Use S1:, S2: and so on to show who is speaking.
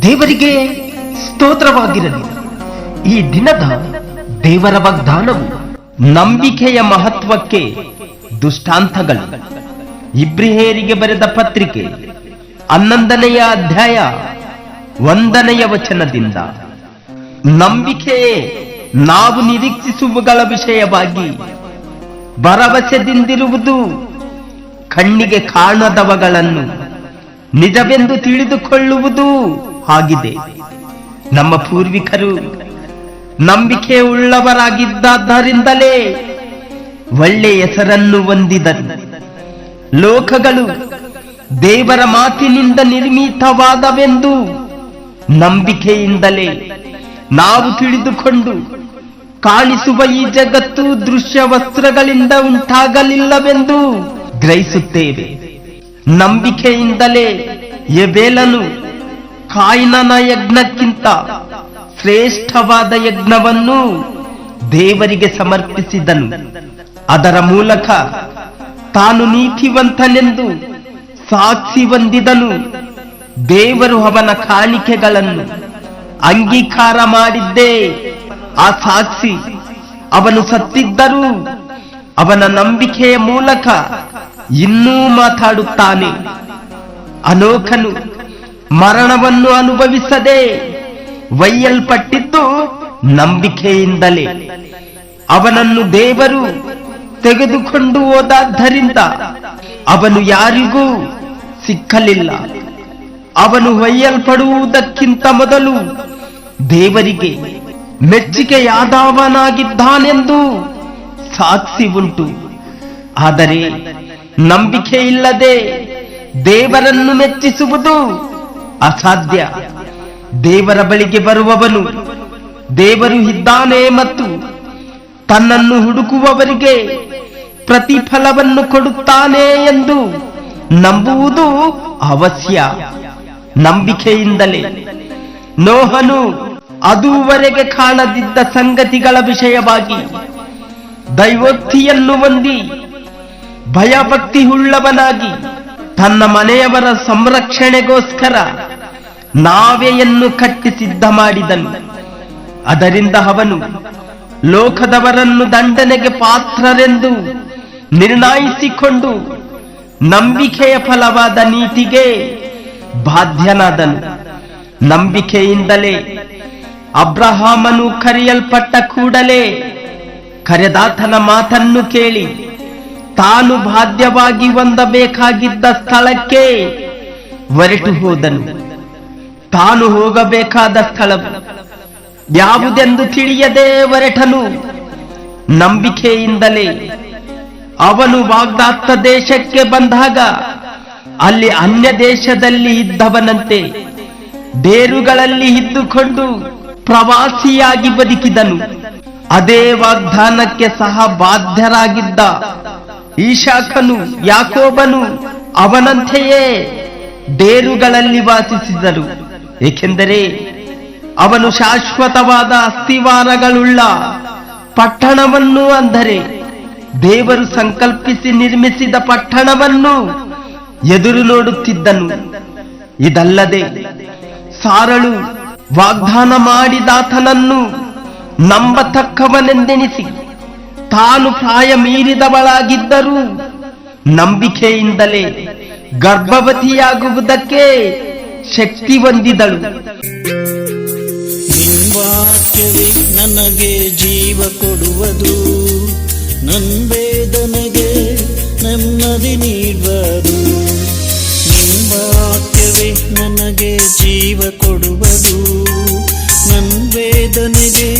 S1: ದೇವರಿಗೆ ಸ್ತೋತ್ರವಾಗಿರಲಿ. ಈ ದಿನದ ದೇವರ ವಾಗ್ದಾನವು ನಂಬಿಕೆಯ ಮಹತ್ವಕ್ಕೆ ದೃಷ್ಟಾಂತಗಳು. ಇಬ್ರಿಯರಿಗೆ ಬರೆದ ಪತ್ರಿಕೆ 11ನೆಯ ಅಧ್ಯಾಯ 1ನೆಯ ವಚನದಿಂದ, ನಂಬಿಕೆಯೇ ನಾವು ನಿರೀಕ್ಷಿಸುವಗಳ ವಿಷಯವಾಗಿ ಭರವಸೆದಿಂದಿರುವುದು, ಕಣ್ಣಿಗೆ ಕಾಣದವಗಳನ್ನು ನಿಜವೆಂದು ತಿಳಿದುಕೊಳ್ಳುವುದು ಆಗಿದೆ. ನಮ್ಮ ಪೂರ್ವಿಕರು ನಂಬಿಕೆ ಉಳ್ಳವರಾಗಿದ್ದರಿಂದಲೇ ಒಳ್ಳೆಯ ಹೆಸರನ್ನು ಹೊಂದಿದರು. ಲೋಕಗಳು ದೇವರ ಮಾತಿನಿಂದ ನಿರ್ಮಿತವಾದವೆಂದು ನಂಬಿಕೆಯಿಂದಲೇ ನಾವು ತಿಳಿದುಕೊಂಡು, ಕಾಣಿಸುವ ಈ ಜಗತ್ತು ದೃಶ್ಯ ವಸ್ತ್ರಗಳಿಂದ ಉಂಟಾಗಲಿಲ್ಲವೆಂದು ಗ್ರಹಿಸುತ್ತೇವೆ. ನಂಬಿಕೆಯಿಂದಲೇ ಯೆಬೇಲನು ಕಾಯಿನನ ಯಜ್ಞಕ್ಕಿಂತ ಶ್ರೇಷ್ಠವಾದ ಯಜ್ಞವನ್ನು ದೇವರಿಗೆ ಸಮರ್ಪಿಸಿದನು. ಅದರ ಮೂಲಕ ತಾನು ನೀತಿವಂತನೆಂದು ಸಾಕ್ಷಿ ಹೊಂದಿದನು. ದೇವರು ಅವನ ಕಾಣಿಕೆಗಳನ್ನು ಅಂಗೀಕಾರ ಮಾಡಿದ್ದೇ ಆ ಸಾಕ್ಷಿ. ಅವನು ಸತ್ತಿದ್ದರೂ ಅವನ ನಂಬಿಕೆಯ ಮೂಲಕ ಇನ್ನೂ ಮಾತಾಡುತ್ತಾನೆ. ಅನೋಕನು ಮರಣವನ್ನು ಅನುಭವಿಸದೆ ಒಯ್ಯಲ್ಪಟ್ಟಿದ್ದು ನಂಬಿಕೆಯಿಂದಲೇ. ಅವನನ್ನು ದೇವರು ತೆಗೆದುಕೊಂಡು ಹೋದದ್ದರಿಂದ ಅವನು ಯಾರಿಗೂ ಸಿಕ್ಕಲಿಲ್ಲ. ಅವನು ಒಯ್ಯಲ್ಪಡುವುದಕ್ಕಿಂತ ಮೊದಲು ದೇವರಿಗೆ ಮೆಚ್ಚುಗೆಯಾದವನಾಗಿದ್ದಾನೆಂದು ಸಾಕ್ಷಿ ಉಂಟು. ಆದರೆ ನಂಬಿಕೆ ಇಲ್ಲದೆ ದೇವರನ್ನು ಮೆಚ್ಚಿಸುವುದು ಅಸಾಧ್ಯ. ದೇವರ ಬಳಿಗೆ ಬರುವವನು ದೇವರು ಇದ್ದಾನೆ ಮತ್ತು ತನ್ನನ್ನು ಹುಡುಕುವವರಿಗೆ ಪ್ರತಿಫಲವನ್ನು ಕೊಡುತ್ತಾನೆ ಎಂದು ನಂಬುವುದು ಅವಶ್ಯ. ನಂಬಿಕೆಯಿಂದಲೇ ನೋಹನು ಅದುವರೆಗೆ ಕಾಣದಿದ್ದ ಸಂಗತಿಗಳ ವಿಷಯವಾಗಿ ದೈವೋಕ್ತಿಯನ್ನು ಹೊಂದಿ ಭಯಭಕ್ತಿಯುಳ್ಳವನಾಗಿ ತನ್ನ ಮನೆಯವರ ಸಂರಕ್ಷಣೆಗೋಸ್ಕರ ನಾವೆಯನ್ನು ಕಟ್ಟಿ ಸಿದ್ಧ ಮಾಡಿದನು. ಅದರಿಂದ ಅವನು ಲೋಕದವರನ್ನು ದಂಡನೆಗೆ ಪಾತ್ರರೆಂದು ನಿರ್ಣಯಿಸಿಕೊಂಡು ನಂಬಿಕೆಯ ಫಲವಾದ ನೀತಿಗೆ ಬಾಧ್ಯನಾದನು. ನಂಬಿಕೆಯಿಂದಲೇ ಅಬ್ರಹಾಮನು ಕರೆಯಲ್ಪಟ್ಟ ಕೂಡಲೇ ಕರೆದಾತನ ಮಾತನ್ನು ಕೇಳಿ ತಾನು ಬಾಧ್ಯವಾಗಿ ಹೊಂದಬೇಕಾಗಿದ್ದ ಸ್ಥಳಕ್ಕೆ ಹೊರಟು ಹೋದನು. ತಾನು ಹೋಗಬೇಕಾದ ಸ್ಥಳವು ಯಾವುದೆಂದು ತಿಳಿಯದೆ ಹೊರಟನು. ನಂಬಿಕೆಯಿಂದಲೇ ಅವನು ವಾಗ್ದಾತ್ತ ದೇಶಕ್ಕೆ ಬಂದಾಗ ಅಲ್ಲಿ ಅನ್ಯ ದೇಶದಲ್ಲಿ ಇದ್ದವನಂತೆ ಬೇರುಗಳಲ್ಲಿ ಇದ್ದುಕೊಂಡು ಪ್ರವಾಸಿಯಾಗಿ ಬದುಕಿದನು. ಅದೇ ವಾಗ್ದಾನಕ್ಕೆ ಸಹ ಬಾಧ್ಯರಾಗಿದ್ದ ಈಶಾಕನು ಯಾಕೋಬನು ಅವನಂತೆಯೇ ಬೇರುಗಳಲ್ಲಿ ವಾಸಿಸಿದರು. ಏಕೆಂದರೆ ಅವನು ಶಾಶ್ವತವಾದ ಅಸ್ತಿವಾರಗಳುಳ್ಳ ಪಟ್ಟಣವನ್ನು, ಅಂದರೆ ದೇವರು ಸಂಕಲ್ಪಿಸಿ ನಿರ್ಮಿಸಿದ ಪಟ್ಟಣವನ್ನು ಎದುರು ನೋಡುತ್ತಿದ್ದನು. ಇದಲ್ಲದೆ ಸಾರಳು ವಾಗ್ದಾನ ಮಾಡಿದಾತನನ್ನು ನಂಬತಕ್ಕವನೆಂದೆನಿಸಿ ತಾನು ಪ್ರಾಯ ಮೀರಿದವಳಾಗಿದ್ದರೂ ನಂಬಿಕೆಯಿಂದಲೇ ಗರ್ಭವತಿಯಾಗುವುದಕ್ಕೆ ಶಕ್ತಿ ಹೊಂದಿದಳು.
S2: ವಾಕ್ಯವೇ ನನಗೆ ಜೀವ ಕೊಡುವುದು, ನನ್ವೇದನೆಗೆ ನೆಮ್ಮದಿ ನೀಡುವುದು. ವಾಕ್ಯವೇ ನನಗೆ ಜೀವ ಕೊಡುವುದು, ನನ್ವೇದನೆಗೆ